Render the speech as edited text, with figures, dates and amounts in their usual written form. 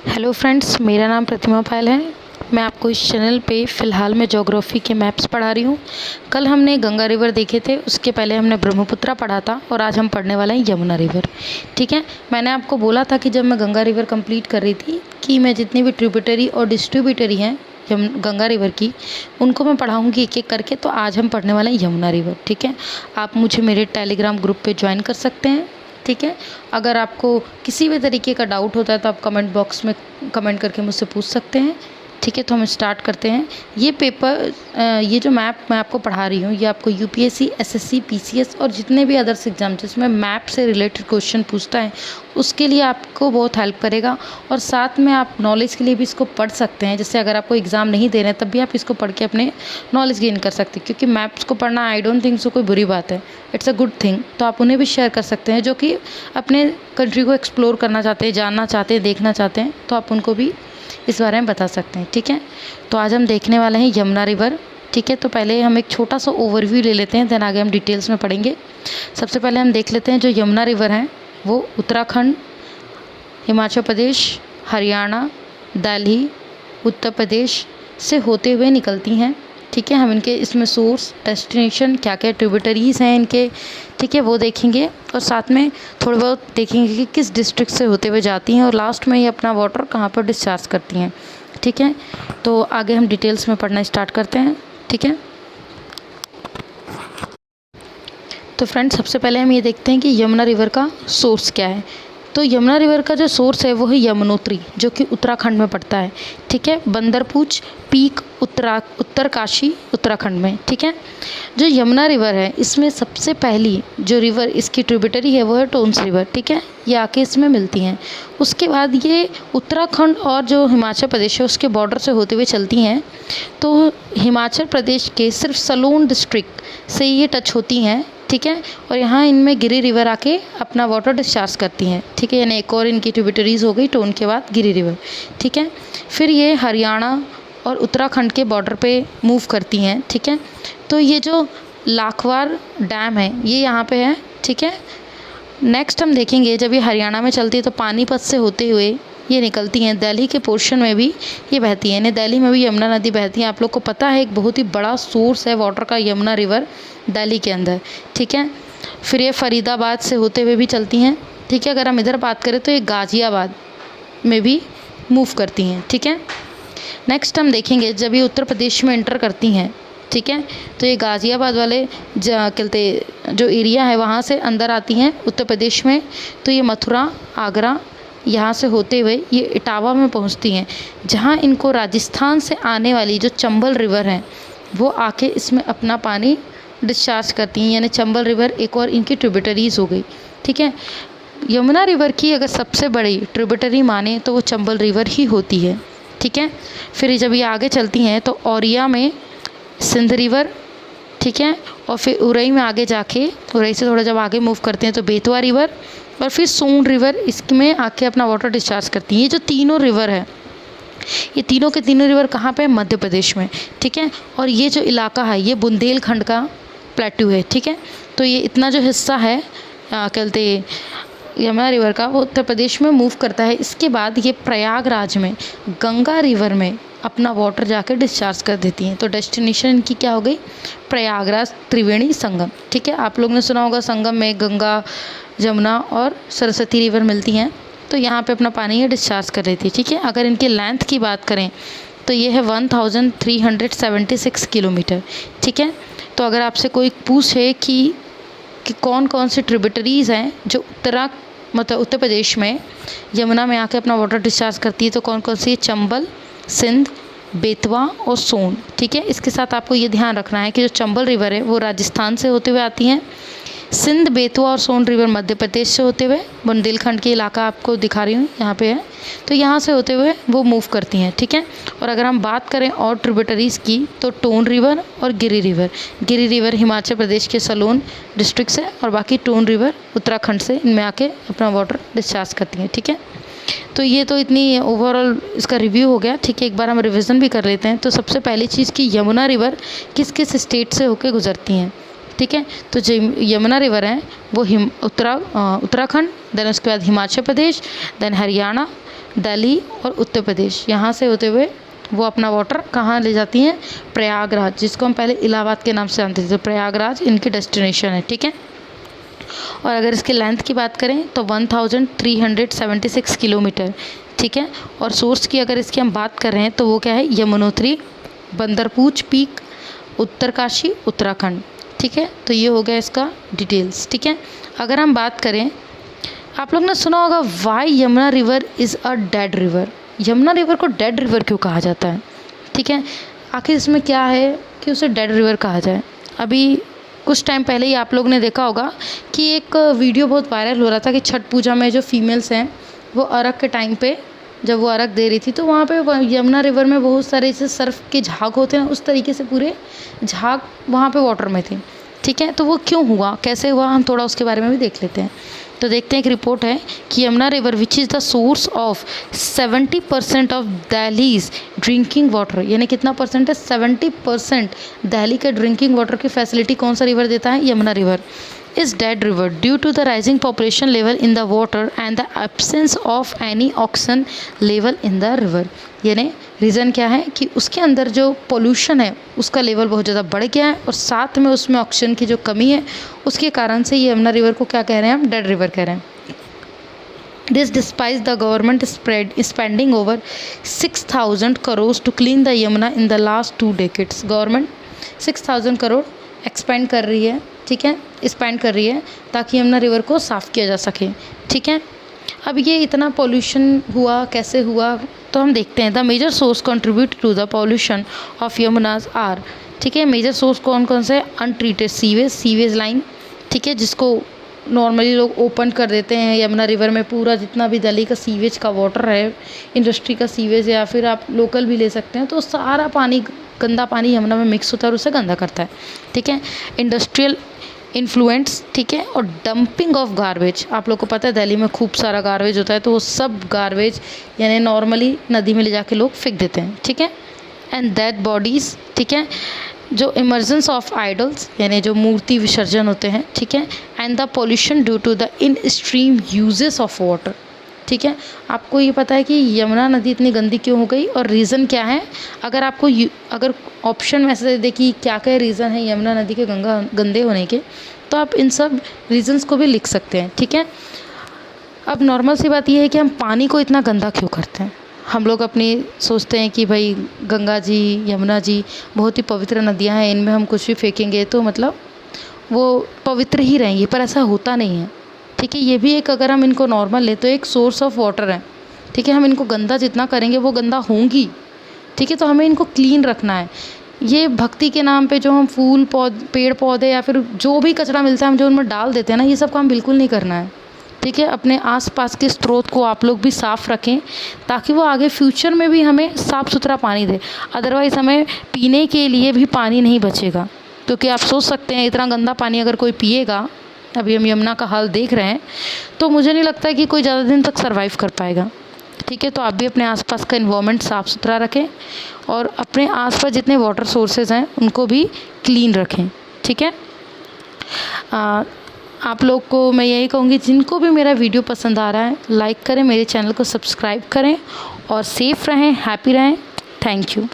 Hello friends, मेरा नाम प्रतिमा पायल है। मैं आपको इस चैनल पे फ़िलहाल में ज्योग्राफी के मैप्स पढ़ा रही हूँ। कल हमने गंगा रिवर देखे थे, उसके पहले हमने ब्रह्मपुत्रा पढ़ा था और आज हम पढ़ने वाले हैं यमुना रिवर। ठीक है, मैंने आपको बोला था कि जब मैं गंगा रिवर कंप्लीट कर रही थी कि मैं जितनी भी ट्रिब्यूटरी और डिस्ट्रीब्यूटरी हैं गंगा रिवर की, उनको मैं पढ़ाऊँगी एक एक करके। तो आज हम पढ़ने वाले हैं यमुना रिवर। ठीक है, आप मुझे मेरे टेलीग्राम ग्रुप पर ज्वाइन कर सकते हैं। ठीक है, अगर आपको किसी भी तरीके का डाउट होता है तो आप कमेंट बॉक्स में कमेंट करके मुझसे पूछ सकते हैं। ठीक है, तो हम स्टार्ट करते हैं। ये जो मैप मैं आपको पढ़ा रही हूँ, ये आपको यूपीएससी, एसएससी, पीसीएस और जितने भी अदर्स एग्जाम जिसमें मैप से रिलेटेड क्वेश्चन पूछता है उसके लिए आपको बहुत हेल्प करेगा। और साथ में आप नॉलेज के लिए भी इसको पढ़ सकते हैं। जैसे अगर आपको एग्ज़ाम नहीं दे रहे हैं तब भी आप इसको पढ़ के अपने नॉलेज गेन कर सकते हैं, क्योंकि मैप्स को पढ़ना आई डोंट थिंक सो कोई बुरी बात है, इट्स अ गुड थिंग। तो आप उन्हें भी शेयर कर सकते हैं जो कि अपने कंट्री को एक्सप्लोर करना चाहते हैं, जानना चाहते हैं, देखना चाहते हैं, तो आप उनको भी इस बारे में बता सकते हैं। ठीक है, तो आज हम देखने वाले हैं यमुना रिवर। ठीक है, तो पहले हम एक छोटा सा ओवरव्यू ले लेते हैं, देन आगे हम डिटेल्स में पढ़ेंगे। सबसे पहले हम देख लेते हैं जो यमुना रिवर है वो उत्तराखंड, हिमाचल प्रदेश, हरियाणा, दिल्ली, उत्तर प्रदेश से होते हुए निकलती हैं। ठीक है, हम इनके इसमें सोर्स, डेस्टिनेशन, क्या क्या ट्रिब्यूटरीज़ हैं इनके, ठीक है, वो देखेंगे। और साथ में थोड़ा बहुत देखेंगे कि किस डिस्ट्रिक्ट से होते हुए जाती हैं और लास्ट में ये अपना वाटर कहाँ पर डिस्चार्ज करती हैं। ठीक है, तो आगे हम डिटेल्स में पढ़ना स्टार्ट करते हैं। ठीक है, तो फ्रेंड्स सबसे पहले हम ये देखते हैं कि यमुना रिवर का सोर्स क्या है। तो यमुना रिवर का जो सोर्स है वो है यमुनोत्री, जो कि उत्तराखंड में पड़ता है। ठीक है, बंदरपूछ पीक उत्तरकाशी उत्तराखंड में। ठीक है, जो यमुना रिवर है इसमें सबसे पहली जो रिवर इसकी ट्रिब्यूटरी है वो है टोन्स रिवर। ठीक है, ये आके इसमें मिलती हैं। उसके बाद ये उत्तराखंड और जो हिमाचल प्रदेश है उसके बॉर्डर से होते हुए चलती हैं। तो हिमाचल प्रदेश के सिर्फ सलोन डिस्ट्रिक्ट से ये टच होती हैं। ठीक है, और यहाँ इनमें गिरी रिवर आके अपना वाटर डिस्चार्ज करती हैं। ठीक है, यानी एक और इनकी ट्रिब्यूटरीज़ हो गई टोन के बाद गिरी रिवर। ठीक है, फिर ये हरियाणा और उत्तराखंड के बॉर्डर पे मूव करती हैं। ठीक है, तो ये जो लाखवार डैम है ये यहाँ पे है। ठीक है, नेक्स्ट हम देखेंगे जब ये हरियाणा में चलती है तो पानीपत से होते हुए ये निकलती हैं। दिल्ली के पोर्शन में भी ये बहती है, यानी दिल्ली में भी यमुना नदी बहती है। आप लोग को पता है एक बहुत ही बड़ा सोर्स है वाटर का यमुना रिवर दिल्ली के अंदर। ठीक है, फिर ये फरीदाबाद से होते हुए भी चलती हैं। ठीक है, अगर हम इधर बात करें तो ये गाज़ियाबाद में भी मूव करती हैं। ठीक है, नेक्स्ट हम देखेंगे जब ये उत्तर प्रदेश में एंटर करती हैं। ठीक है, तो ये गाज़ियाबाद वाले जो एरिया है वहाँ से अंदर आती हैं उत्तर प्रदेश में। तो ये मथुरा, आगरा, यहाँ से होते हुए ये इटावा में पहुँचती हैं, जहाँ इनको राजस्थान से आने वाली जो चंबल रिवर है वो आके इसमें अपना पानी डिस्चार्ज करती हैं। यानी चंबल रिवर एक और इनकी ट्रिब्यूटरीज़ हो गई। ठीक है, यमुना रिवर की अगर सबसे बड़ी ट्रिब्यूटरी माने तो वो चंबल रिवर ही होती है। ठीक है, फिर जब ये आगे चलती हैं तो औरिया में सिंध रिवर। ठीक है, और फिर उरई में आगे जाके उरई से थोड़ा जब आगे मूव करते हैं तो बेतवा रिवर और फिर सोन रिवर इसमें आके अपना वाटर डिस्चार्ज करती हैं। ये जो तीनों रिवर है ये तीनों के तीनों रिवर कहाँ पे? मध्य प्रदेश में। ठीक है, और ये जो इलाका है ये बुंदेलखंड का प्लेट्यू है। ठीक है, तो ये इतना जो हिस्सा है कहते यमुना रिवर का वो उत्तर प्रदेश में मूव करता है। इसके बाद ये प्रयागराज में गंगा रिवर में अपना वाटर जाकर डिस्चार्ज कर देती हैं। तो डेस्टिनेशन इनकी क्या हो गई? प्रयागराज त्रिवेणी संगम। ठीक है, आप लोग ने सुना होगा संगम में गंगा, जमुना और सरस्वती रिवर मिलती हैं। तो यहाँ पे अपना पानी ये डिस्चार्ज कर रही थी। ठीक है, अगर इनकी लेंथ की बात करें तो ये है 1376 किलोमीटर। ठीक है, तो अगर आपसे कोई पूछे कि कौन कौन सी ट्रिब्यूटरीज़ हैं जो उत्तर प्रदेश में यमुना में आके अपना वाटर डिस्चार्ज करती है तो कौन कौन सी? चंबल, सिंध, बेतवा और सोन। ठीक है, इसके साथ आपको ये ध्यान रखना है कि जो चंबल रिवर है वो राजस्थान से होते हुए आती हैं। सिंध, बेतवा और सोन रिवर मध्य प्रदेश से होते हुए, बुंदेलखंड के इलाका आपको दिखा रही हूँ यहाँ पे है, तो यहाँ से होते हुए वो मूव करती हैं। ठीक है, और अगर हम बात करें और ट्रिब्यूटरीज़ की तो टोन रिवर और गिरी रिवर हिमाचल प्रदेश के सलोन डिस्ट्रिक्ट से और बाकी टोन रिवर उत्तराखंड से इनमें आके अपना वाटर डिस्चार्ज करती हैं। ठीक है, तो ये तो इतनी ओवरऑल इसका रिव्यू हो गया। ठीक है, एक बार हम रिवीजन भी कर लेते हैं। तो सबसे पहली चीज़ कि यमुना रिवर किस किस स्टेट से होकर गुजरती हैं। ठीक है, तो जो यमुना रिवर है वो उत्तराखंड, देन उसके बाद हिमाचल प्रदेश, देन हरियाणा, दिल्ली और उत्तर प्रदेश, यहाँ से होते हुए वो अपना वाटर कहाँ ले जाती हैं, प्रयागराज, जिसको हम पहले इलाहाबाद के नाम से जानते थे। तो प्रयागराज इनकी डेस्टिनेशन है, ठीक है। और अगर इसकी लेंथ की बात करें तो 1376 किलोमीटर, ठीक है। और सोर्स की अगर इसकी हम बात कर रहे हैं तो वो क्या है, यमुनोत्री, बंदरपूछ पीक, उत्तरकाशी, उत्तराखंड, ठीक है। तो ये हो गया इसका डिटेल्स, ठीक है। अगर हम बात करें, आप लोग ने सुना होगा why Yamuna river is a dead river. Yamuna river को डेड रिवर क्यों कहा जाता है, ठीक है। आखिर इसमें क्या है कि उसे डेड रिवर कहा जाए। अभी कुछ टाइम पहले ही आप लोग ने देखा होगा कि एक वीडियो बहुत वायरल हो रहा था कि छठ पूजा में जो फीमेल्स हैं वो अर्घ के टाइम पे जब वो अर्घ दे रही थी तो वहाँ पे यमुना रिवर में बहुत सारे ऐसे सर्फ के झाग होते हैं, उस तरीके से पूरे झाग वहाँ पे वाटर में थे, ठीक है। तो वो क्यों हुआ, कैसे हुआ, हम थोड़ा उसके बारे में भी देख लेते हैं। तो देखते हैं, एक रिपोर्ट है कि Yamuna river which is the source of 70% of Delhi's drinking water, यानी कितना परसेंट है, 70% दिल्ली के ड्रिंकिंग वाटर की फैसिलिटी कौन सा रिवर देता है, Yamuna river, is dead river due to the rising population level in the water and the absence of any oxygen level in the river. यानी रीज़न क्या है कि उसके अंदर जो पोल्यूशन है उसका लेवल बहुत ज़्यादा बढ़ गया है और साथ में उसमें ऑक्सीजन की जो कमी है उसके कारण से ये यमुना रिवर को क्या कह रहे हैं हम, डेड रिवर कह रहे हैं। This despite the government spending over 6,000 crore to clean the Yamuna in the last 2 decades। Government 6,000 crore expend कर रही है, ठीक है, स्पेंड कर रही है ताकि यमुना रिवर को साफ़ किया जा सके, ठीक है। अब ये इतना पॉल्यूशन हुआ, कैसे हुआ, तो हम देखते हैं। The major source contribute to the pollution of Yamuna's are, ठीक है। मेजर सोर्स कौन कौन से, अनट्रीटेड सीवेज लाइन, ठीक है, जिसको नॉर्मली लोग ओपन कर देते हैं यमुना रिवर में। पूरा जितना भी दिल्ली का सीवेज का वाटर है, इंडस्ट्री का सीवेज या फिर आप लोकल भी ले सकते हैं, तो सारा पानी, गंदा पानी यमुना में मिक्स होता है और उसे गंदा करता है, ठीक है। इंडस्ट्रियल इन्फ्लुएंस, ठीक है, और डंपिंग ऑफ गार्बेज। आप लोग को पता है दिल्ली में खूब सारा गार्बेज होता है, तो वो सब गार्बेज यानी नॉर्मली नदी में ले जाके लोग फेंक देते हैं, ठीक है। एंड डेड बॉडीज़, ठीक है, जो इमर्जेंस ऑफ आइडल्स यानी जो मूर्ति विसर्जन होते हैं, ठीक है। And the pollution due to the in stream uses of water, ठीक है। आपको ये पता है कि यमुना नदी इतनी गंदी क्यों हो गई और रीज़न क्या है। अगर आपको अगर ऑप्शन में से देखिए क्या क्या रीज़न है यमुना नदी के गंदे होने के, तो आप इन सब रीज़न्स को भी लिख सकते हैं, ठीक है। अब नॉर्मल सी बात यह है कि हम पानी को इतना गंदा क्यों करते हैं। हम लोग अपनी सोचते हैं कि भाई गंगा जी, यमुना जी बहुत ही पवित्र नदियाँ हैं, इनमें हम कुछ भी फेंकेंगे तो मतलब वो पवित्र ही रहेंगी, पर ऐसा होता नहीं है, ठीक है। ये भी एक, अगर हम इनको नॉर्मल ले तो एक सोर्स ऑफ वाटर है, ठीक है। हम इनको गंदा जितना करेंगे वो गंदा होंगी, ठीक है। तो हमें इनको क्लीन रखना है। ये भक्ति के नाम पे जो हम फूल पेड़ पौधे या फिर जो भी कचरा मिलता है हम जो उनमें डाल देते हैं ना, ये सब काम बिल्कुल नहीं करना है, ठीक है। अपने आसपास के स्रोत को आप लोग भी साफ़ रखें ताकि वो आगे फ्यूचर में भी हमें साफ़ सुथरा पानी दे। अदरवाइज़ हमें पीने के लिए भी पानी नहीं बचेगा, क्योंकि आप सोच सकते हैं इतना गंदा पानी अगर कोई पिएगा, अभी हम यमुना का हाल देख रहे हैं, तो मुझे नहीं लगता कि कोई ज़्यादा दिन तक सर्वाइव कर पाएगा, ठीक है। तो आप भी अपने आसपास का एनवायरनमेंट साफ़ सुथरा रखें और अपने आसपास जितने वाटर सोर्सेज हैं उनको भी क्लीन रखें, ठीक है। आप लोग को मैं यही कहूँगी, जिनको भी मेरा वीडियो पसंद आ रहा है लाइक करें, मेरे चैनल को सब्सक्राइब करें और सेफ़ रहें, हैप्पी रहें। Thank you.